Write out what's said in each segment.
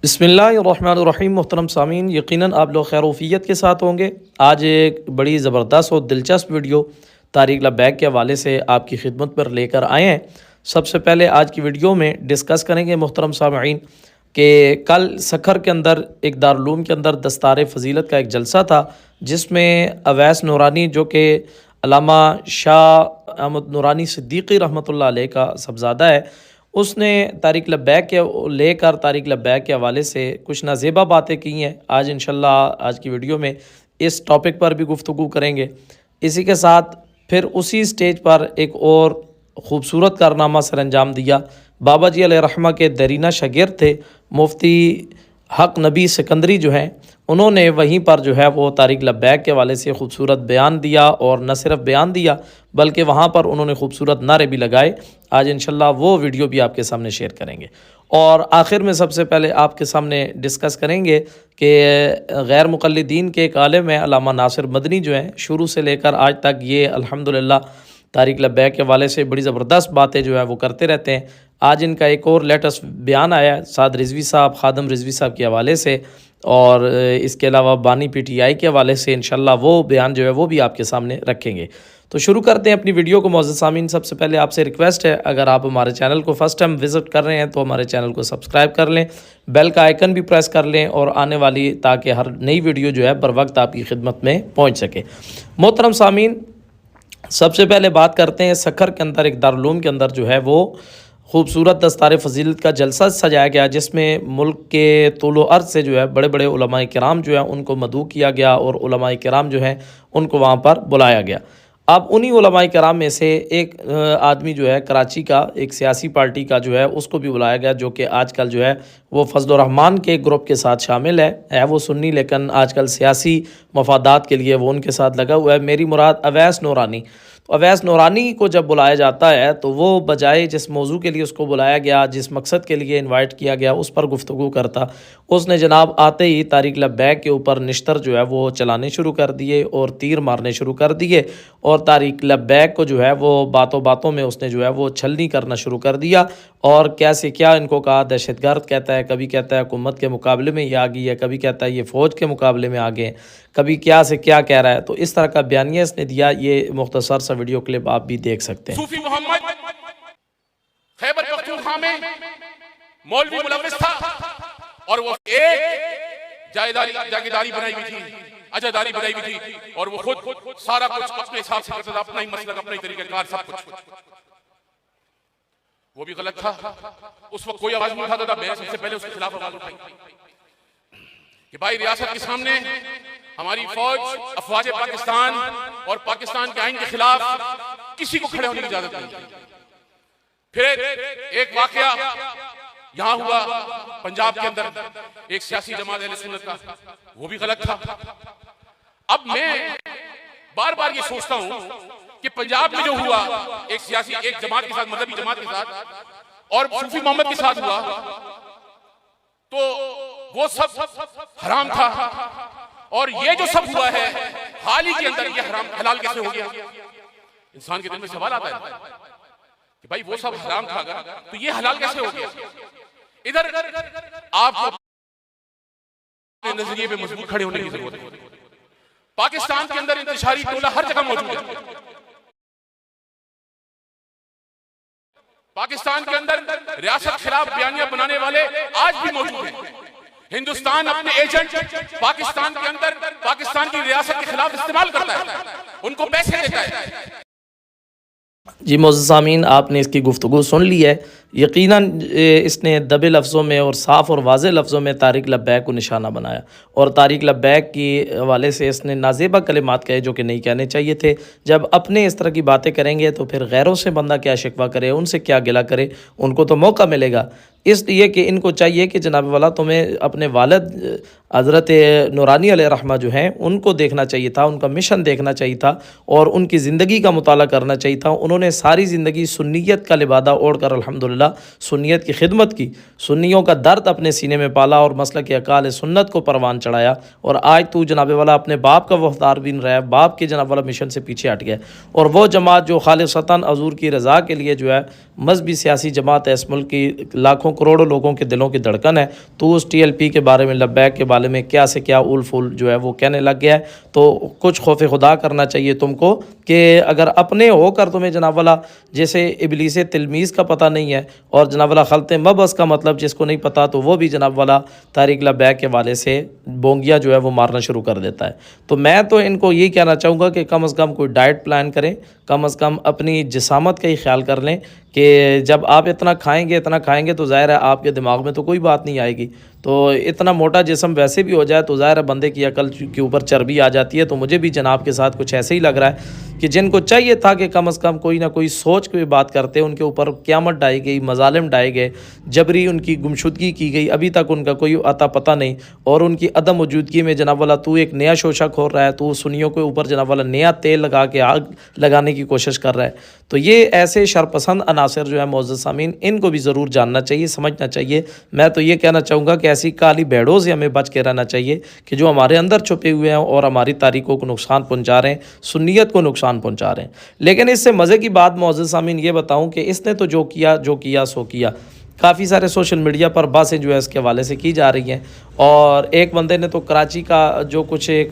बिस्मिल्लाहिर्रहमानिर्रहीम। मोहतरम सामीन, यकीनन आप लोग खैरोफियत के साथ होंगे। आज एक बड़ी ज़बरदस्त और दिलचस्प वीडियो तारिक लबैक के हवाले से आपकी खिदमत पर लेकर आए हैं। सबसे पहले आज की वीडियो में डिस्कस करेंगे मोहतरम सामीन कि कल सखर के अंदर एक दारुल के अंदर दस्तार फ़जीलत का एक जलसा था, जिसमें अवैस नूरानी जो कि अल्लामा शाह अहमद नूरानी सिद्दीकी रहमतुल्लाह अलैह का सबजादा है, उसने तारिक लबैक के लेकर तारिक लबैक के हवाले से कुछ नाज़ेबा बातें की हैं। आज इंशाल्लाह आज की वीडियो में इस टॉपिक पर भी गुफ्तगू करेंगे। इसी के साथ फिर उसी स्टेज पर एक और ख़ूबसूरत कारनामा सर अंजाम दिया। बाबा जी अलैहिर्रहमा के दरीना शागिर्द थे मुफ्ती हक नबी सिकंदरी जो हैं, उन्होंने वहीं पर जो है वो तारिक लबैक के हवाले से ख़ूबसूरत बयान दिया, और न सिर्फ बयान दिया बल्कि वहाँ पर उन्होंने ख़ूबसूरत नारे भी लगाए। आज इंशाल्लाह वो वीडियो भी आपके सामने शेयर करेंगे। और आखिर में सबसे पहले आपके सामने डिस्कस करेंगे कि गैर मुक़ल्लिदीन के एक आलिम है अल्लामा नासिर मदनी जो हैं, शुरू से लेकर आज तक ये अल्हम्दुलिल्लाह तारिक लबैक के हवाले से बड़ी ज़बरदस्त बातें जो है वो करते रहते हैं। आज इनका एक और लेटेस्ट बयान आया है साद रिजवी साहब, खादम रिजवी साहब के हवाले से, और इसके अलावा बानी PTI के हवाले से इंशाल्लाह वो बयान जो है वो भी आपके सामने रखेंगे। तो शुरू करते हैं अपनी वीडियो को। मोअज़्ज़ज़ सामीन, सबसे पहले आपसे रिक्वेस्ट है, अगर आप हमारे चैनल को फ़र्स्ट टाइम विज़िट कर रहे हैं तो हमारे चैनल को सब्सक्राइब कर लें, बेल का आइकन भी प्रेस कर लें, और आने वाली ताकि हर नई वीडियो जो है बर वक्त आपकी खिदमत में पहुँच सके। मोहतरम सामीन, सबसे पहले बात करते हैं सखर के अंदर एक दारुल के अंदर जो है वो खूबसूरत दस्तार फ़जीलत का जलसा सजाया गया, जिसमें मुल्क के तूलो अर्ज़ से जो है बड़े बड़े उलमाए किराम जो हैं उनको मदऊ किया गया, और उलमाए किराम जो हैं उनको वहाँ पर बुलाया गया। अब उन्हीं उलमाए किराम में से एक आदमी जो है कराची का एक सियासी पार्टी का जो है उसको भी बुलाया गया, जो कि आजकल जो है वो फजलुर रहमान के ग्रुप के साथ शामिल है वो सुन्नी, लेकिन आजकल सियासी मफादात के लिए वो उनके साथ लगा हुआ है। मेरी मुराद अवैस नूरानी। तो अवैस नूरानी को जब बुलाया जाता है तो वो बजाय जिस मौजू के लिए उसको बुलाया गया, जिस मकसद के लिए इन्वाइट किया गया, उस पर गुफ्तगू करता, उसने जनाब आते ही तारिक लबैक के ऊपर निश्तर जो है वो चलाने शुरू कर दिए और तीर मारने शुरू कर दिए, और तारिक लबैक को जो है वो बातों बातों में उसने जो है वो छलनी करना शुरू कर दिया। और कैसे क्या इनको कहा, दहशतगर्द कहता है, कभी कहता है हुकूमत के मुकाबले में ये आ गई है, कभी कहता है ये फ़ौज के मुकाबले में आ गए, कभी क्या से क्या कह रहा है। तो इस तरह का बयानिया इसने दिया। ये मुख्तसर सा वीडियो क्लिप आप भी देख सकते हैं। सूफी मोहम्मद खैबर पख्तूनख्वा में मौलवी मुलव्विस था, और वो एक जागीरदारी बनाई हुई थी, अजादारी बनाई हुई थी, और वो खुद सारा कुछ अपने हिसाब से करता था, अपना ही मसलक, अपना ही तरीक़ाकार, सब कुछ। वो भी गलत था। उस वक्त कोई आवाज नहीं उठाता था, मैं सबसे पहले उसके खिलाफ आवाज उठाई कि भाई रियासत के सामने हमारी फौज, अफवाज पाकिस्तान और पाकिस्तान के आइन के खिलाफ किसी को खड़े होने की इजाजत नहीं। फिर एक वाकया यहां हुआ पंजाब के अंदर, एक सियासी जमात अहले सुन्नत का, वो भी गलत था। अब मैं बार बार ये सोचता हूं कि पंजाब में जो हुआ एक सियासी एक जमात के साथ, मजहबी जमात के साथ, और सूफी मोहम्मद के साथ हुआ, तो वो सब हराम था। और ये जो सब हुआ है हाल ही के अंदर, ये हराम हलाल कैसे हो गया? इंसान के दिल में सवाल आता है कि भाई वो सब हराम था तो ये हलाल कैसे हो गया? इधर आपको नजरिए पे मजबूत खड़े होने की जरूरत है। पाकिस्तान के अंदर इंतशारी टोला हर जगह मौजूद है। पाकिस्तान के अंदर रियासत खिलाफ बयानिया बनाने वाले आज भी मौजूद हैं। हिंदुस्तान अपने एजेंट पाकिस्तान के अंदर पाकिस्तान की रियासत के खिलाफ इस्तेमाल करता है, उनको पैसे देता है। जी मोअज़्ज़ज़ सामीन, आपने इसकी गुफ्तगू सुन ली है। यकीनन इसने दबे लफ्ज़ों में और साफ़ और वाज़े लफ्ज़ों में तारिक लबैक को निशाना बनाया, और तारिक लबैक के हवाले से इसने नाज़ेबा कलिमात कहे जो कि नहीं कहने चाहिए थे। जब अपने इस तरह की बातें करेंगे तो फिर गैरों से बंदा क्या शिकवा करे, उनसे क्या गिला करे, उनको तो मौका मिलेगा। इसलिए कि इनको चाहिए कि जनाब वाला तुम्हें अपने वालिद हज़रत नूरानी अलैहिर्रहमा जो हैं उनको देखना चाहिए था, उनका मिशन देखना चाहिए था, और उनकी ज़िंदगी का मुताला करना चाहिए था। उन्होंने सारी ज़िंदगी सुन्नियत का लिबादा ओढ़ कर अल्हम्दुलिल्लाह अल्हम्दुलिल्लाह सुन्नियत की खिदमत की, सुन्नियों का दर्द अपने सीने में पाला और मसलक के अकाल सुन्नत को परवान चढ़ाया, और आज तू जनाब वाला अपने बाप का वफादार भी रहा है, बाप के जनाब वाला मिशन से पीछे हट गया। और वो जमात जो खालिसतन हजूर की रज़ा के लिए जो है मजहबी सियासी जमात है, इस मुल्क की लाखों करोड़ों लोगों के दिलों की धड़कन है, तो उस TLP के बारे में, लब्बैक के बारे में क्या से क्या उल फुल जो है वो कहने लग गया है। तो कुछ खौफ खुदा करना चाहिए तुमको कि अगर अपने होकर तुम्हें जनाब वाला जैसे इबलीस तिलमीज़ का पता नहीं है और जनाब वाला खलत मबस का मतलब जिसको नहीं पता, तो वो भी जनाब वाला तारिक लब्बैक के वाले से बोंगिया जो है वो मारना शुरू कर देता है। तो मैं तो इनको यही कहना चाहूँगा कि कम अज़ कम कोई डाइट प्लान करें, कम अज़ कम अपनी जिसामत का ही ख्याल कर लें कि जब आप इतना खाएंगे तो ज़ाहिर है आपके दिमाग में तो कोई बात नहीं आएगी। तो इतना मोटा जिस्म वैसे भी हो जाए तो ज़ाहिर है बंदे की अकल के ऊपर चर्बी आ जाती है। तो मुझे भी जनाब के साथ कुछ ऐसे ही लग रहा है कि जिनको चाहिए था कि कम अज़ कम कोई ना कोई सोच के बात करते, उनके ऊपर क़यामत ढाई गई, मज़ालिम ढाए गए, जबरी उनकी गुमशुदगी की गई, अभी तक उनका कोई अता पता नहीं, और उनकी अदम मौजूदगी में जनाब वाला तू एक नया शोशा खोल रहा है, तू सुन्नियों के ऊपर जनाब वाला नया तेल लगा के आग लगाने की कोशिश कर रहा है। तो ये ऐसे शरपसंद अनासर जो है मोअज़्ज़ज़ सामीन, इनको भी ज़रूर जानना चाहिए, समझना चाहिए। मैं तो ये कहना चाहूँगा कि ऐसी काली भेड़ों से हमें बच के रहना चाहिए कि जो हमारे अंदर छुपे हुए हैं और हमारी तारीखों को नुकसान पहुँचा रहे हैं, सुन्नियत को नुकसान पहुँचा रहे हैं। लेकिन इससे मज़े की बात मोअज़्ज़ज़ सामीन ये बताऊँ कि इसने तो जो किया सो किया। काफ़ी सारे सोशल मीडिया पर बातें जो है इसके हवाले से की जा रही हैं, और एक बंदे ने तो कराची का जो कुछ एक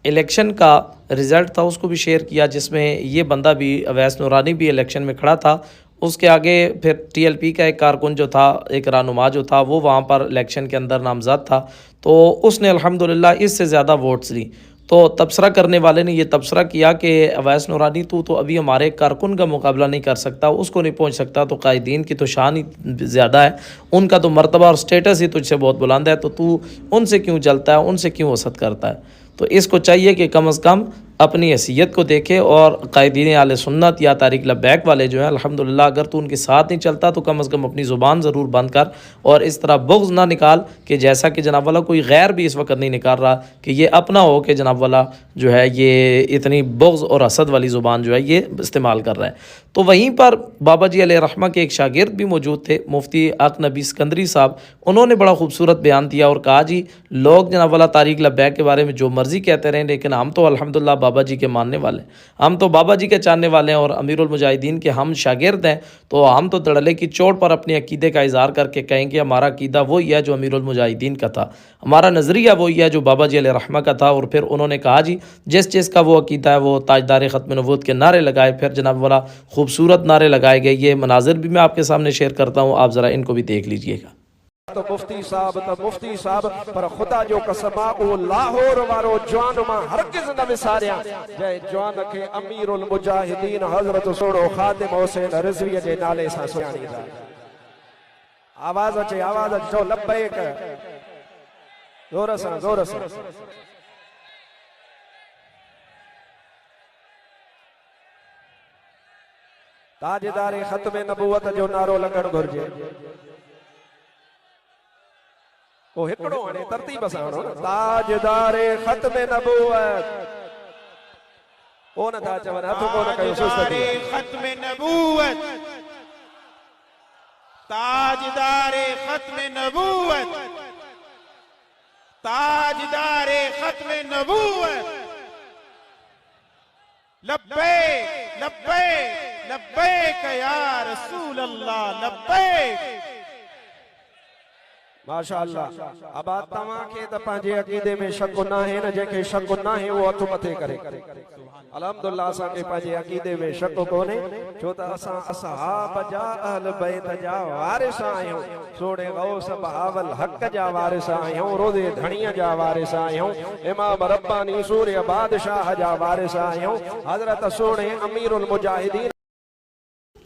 इलेक्शन का रिज़ल्ट था उसको भी शेयर किया, जिसमें ये बंदा भी, अवैस नूरानी भी इलेक्शन में खड़ा था। उसके आगे फिर TLP का एक कारकुन जो था, एक रहनुमा जो था, वो वहाँ पर इलेक्शन के अंदर नामज़द था, तो उसने अल्हम्दुलिल्लाह इससे ज़्यादा वोट्स ली। तो तबसरा करने वाले ने ये तबसरा किया कि अवैस नूरानी तू तो अभी हमारे कारकुन का मुकाबला नहीं कर सकता, उसको नहीं पहुँच सकता, तो कायदीन की तो शान ही ज़्यादा है, उनका तो मर्तबा और स्टेटस ही तुझसे बहुत बुलंद है, तो तू उनसे क्यों जलता है, उनसे क्यों हसद करता है। तो इसको चाहिए कि कम अज़ कम अपनी हैसियत को देखे, और कायदीन आले सुन्नत या तारिक लब्बैक वाले जो हैं अल्हम्दुलिल्लाह अगर तू उनके साथ नहीं चलता तो कम अज़ कम अपनी ज़ुबान ज़रूर बंद कर, और इस तरह बुग़्ज़ ना निकाल कि जैसा कि जनाब वाला कोई गैर भी इस वक्त नहीं निकाल रहा कि ये अपना हो कि जनाब वाला जो है ये इतनी बुग़्ज़ और हसद वाली ज़ुबान जो है ये इस्तेमाल कर रहा है। तो वहीं पर बाबा जी अलैहि रहमा के एक शागिर्द भी मौजूद थे, मुफ्ती आक नबी सिकंदरी साहब, उन्होंने बड़ा खूबसूरत बयान दिया और कहा जी लोग जनाब वाला तारिक लब्बैक के बारे में जो मर्ज़ी कहते रहें, लेकिन हम तो अल्हम्दुलिल्लाह बाबा जी के मानने वाले, हम तो बाबा जी के चाहने वाले हैं और अमीरुल मुजाहिदीन के हम शागिर्द हैं। तो हम तो धड़ल्ले की चोट पर अपने अकीदे का इज़हार करके कहेंगे हमारा अकीदा वही है जो अमीरुल मुजाहिदीन का था, हमारा नज़रिया वही है जो बाबा जी अलैहि रहमा का था। और फिर उन्होंने कहा जी जिस चीज़ का वो अकीदा है वो ताजदार ख़त्म नबूवत के नारे लगाए, फिर जनाब वाला खूबसूरत नारे लगाए गए। ये मनाजिर भी मैं आपके सामने शेयर करता हूँ, आप ज़रा इनको भी देख लीजिएगा। तो मुफ्ती साहब पर खुदा जो कसमा ओ लाहौर वारो जवान मां हरगिज़ न विसारिया, जय जवान के अमीरुल मुजाहिदीन हज़रत सोड़ो खातिम हुसैन रिज़वी जे नाले सां सुञाणींदा। आवाज़ अचे लब्बैक, ज़ोर सां ताजदार ख़त्म नबूवत जो नारो लगण घुर्जे। ओ हिकड़ो हाणे तरतीब सां हणो, ताजदार ख़त्म नबूवत, ओ न था चवन हथ को न कयो सुस्ती, ख़त्म नबूवत, ताजदार ख़त्म नबूवत, ताजदार ख़त्म नबूवत, लब्बैक लब्बैक लब्बैक या रसूल अल्लाह, लब्बैक। माशाअल्लाह। अब तमा के त पंहिंजे अकीदे में शक ना है, न जेके शक ना है वो हथ मथे करे। अल्हम्दुलिल्लाह असां के पंहिंजे अकीदे में शक कोने, छो त असां असहाब जा अहल बैत जा वारिस आहियूं, सोने गौस बहावल हक जा वारिस आहियूं, रोज़े धणीअ जा वारिस आहियूं, इमाम रब्बानी सूर्य बादशाह जा वारिस आहियूं, हज़रत सोने अमीरुल मुजाहिदीन।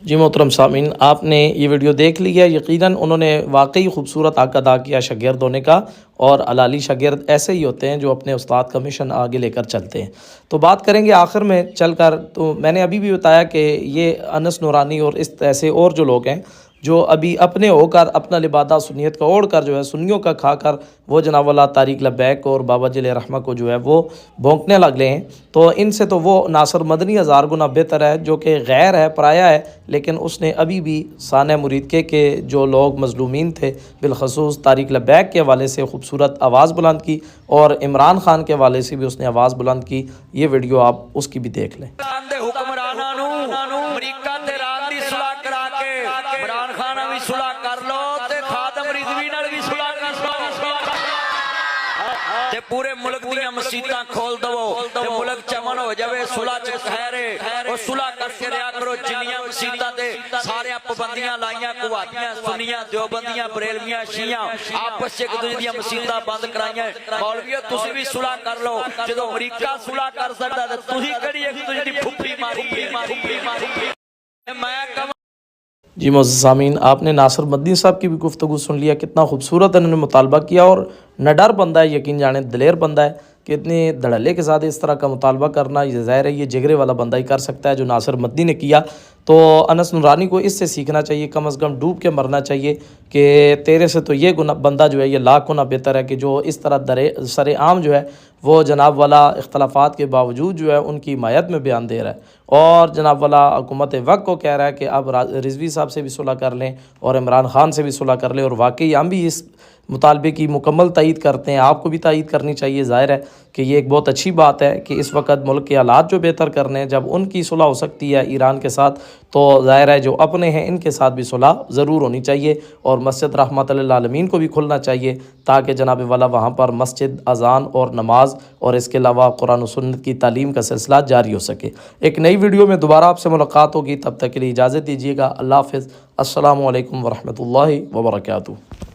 जी मोहतरम सामीन, आपने ये वीडियो देख लिया। यकीनन उन्होंने वाकई खूबसूरत हक़ अदा किया शागिर्द होने का, और अलाली शागिर्द ऐसे ही होते हैं जो अपने उस्ताद का मिशन आगे लेकर चलते हैं। तो बात करेंगे आखिर में चलकर, तो मैंने अभी भी बताया कि ये अनस नूरानी और इस ऐसे और जो लोग हैं जो अभी अपने होकर अपना लिबादा सुन्नियत का ओढ़ कर जो है सुन्नियों का खाकर वो जनाब वाला तारिक लब्बैक और बाबा जिले रहमा को जो है वो भोंकने लगे हैं। तो इनसे तो वो नासिर मदनी हज़ार गुना बेहतर है, जो कि गैर है, पराया है, लेकिन उसने अभी भी साने मुरीद के जो लोग मजलूमीन थे बिलखसूस तारिक लब्बैक के हवाले से खूबसूरत आवाज़ बुलंद की और इमरान खान के हवाले से भी उसने आवाज़ बुलंद की। ये वीडियो आप उसकी भी देख लें। पूरे मुल्क दियां मसीतां खोल दवो ते मुल्क चमन हो जावे, सुलह च खैरे और सुलह करके रहा करो। जिन्नियां मसीतां ते सारे पाबंदियां लाइयां, कुवातियां, सुन्नियां, देवबंदियां, बरेलवियां, शियां आपस एक दूजे दियां मसीतां बंद कराइयां। मौलवियो तुसी भी सुलह कर लो, जदों अमरीका सुलह कर सकदा ते तुसी कड़ी एक दूजे दी फुफी मारी। मैं जी मोअज़्ज़िज़ सामीन, आपने नासिर मदनी साहब की भी गुफ्तगू सुन लिया, कितना खूबसूरत इन्होंने मुतालबा किया और निडर बंदा है, यकीन जाने दिलेर बंदा है कि इतने धड़ल्ले के साथ इस तरह का मुतालबा करना, ये ज़ाहिर है ये जिगरे वाला बंदा ही कर सकता है जो नासिर मदनी ने किया। तो अनस नूरानी को इससे सीखना चाहिए, कम अज़ कम डूब के मरना चाहिए कि तेरे से तो ये गुना बंदा जो है ये लाख गुना बेहतर है कि जो इस तरह सरेआम जो है वो जनाब वाला इख्तलाफात के बावजूद जो है उनकी हिमायत में बयान दे रहा है और जनाब वाला हुकूमत वक्त को कह रहा है कि अब रिजवी साहब से भी सुलह कर लें और इमरान खान से भी सुलह कर लें। और वाकई हम भी इस मुतालबे की मुकम्मल तायीद करते हैं, आपको भी तायीद करनी चाहिए। ज़ाहिर है कि ये एक बहुत अच्छी बात है कि इस वक्त मुल्क के हालात जो बेहतर करने हैं, जब उनकी सुलह हो सकती है ईरान के साथ, तो ज़ाहिर है जो अपने हैं इनके साथ भी सुलह ज़रूर होनी चाहिए और मस्जिद रहमतुल लिल आलमीन को भी खुलना चाहिए ताकि जनाब वाला वहाँ पर मस्जिद, अज़ान और नमाज और इसके अलावा कुरान और सुन्नत की तालीम का सिलसिला जारी हो सके। एक नई वीडियो में दोबारा आपसे मुलाकात होगी, तब तक के लिए इजाज़त दीजिएगा। अल्लाह हाफ़िज़। अस्सलामु अलैकुम वरहमतुल्लाहि वबरकातुहू।